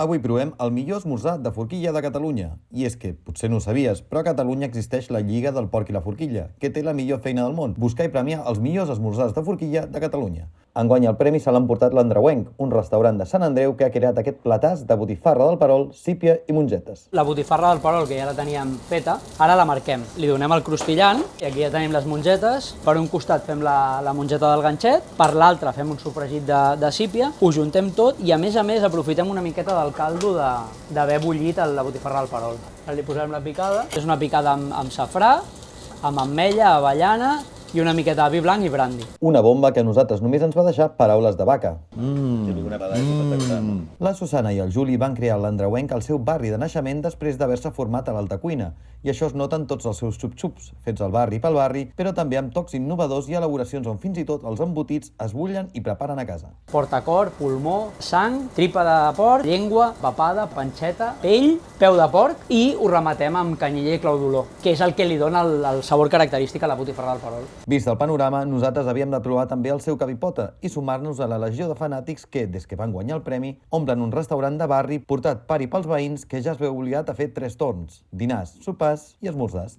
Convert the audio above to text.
Avui provem el millor esmorzar de forquilla de Catalunya. I és que, potser no ho sabies, però a Catalunya existeix la Lliga del Porc i la Forquilla, que té la millor feina del món, buscar i premiar els millors esmorzars de forquilla de Catalunya. Enguany el premi se l'ha emportat l'Andreuenc, un restaurant de Sant Andreu que ha creat aquest platàs de botifarra del Perol, sípia i mongetes. La botifarra del Perol, que ja la teníem feta, ara la marquem. Li donem el crostillant, i aquí ja tenim les mongetes. Per un costat fem la mongeta del ganxet, per l'altre fem un sofregit de sípia, ho juntem tot i a més aprofitem una miqueta del caldo d'haver bullit la botifarra del Perol. Ara li posarem la picada. És una picada amb safrà, amb ametlla, avellana i una miqueta de vi blanc i brandi. Una bomba que a nosaltres només ens va deixar paraules de vaca. La Susana i el Juli van crear a l'Andreuenc al seu barri de naixement després d'haver-se format a l'alta cuina. I això es nota en tots els seus xup-xups, fets al barri pel barri, però també amb tocs innovadors i elaboracions on fins i tot els embotits es bullen i preparen a casa. Portacor, pulmó, sang, tripa de porc, llengua, papada, panxeta, pell, peu de porc i ho rematem amb canyella i clau d'olor, que és el que li dona el sabor característic a la botifarra del Perol. Vist el panorama, nosaltres havíem de provar també el seu capipota i sumar-nos a la legió de fanàtics que, des que van guanyar el premi, omplen un restaurant de barri portat per i pels veïns que ja es veu obligat a fer 3 torns: dinars, sopars i esmorzars.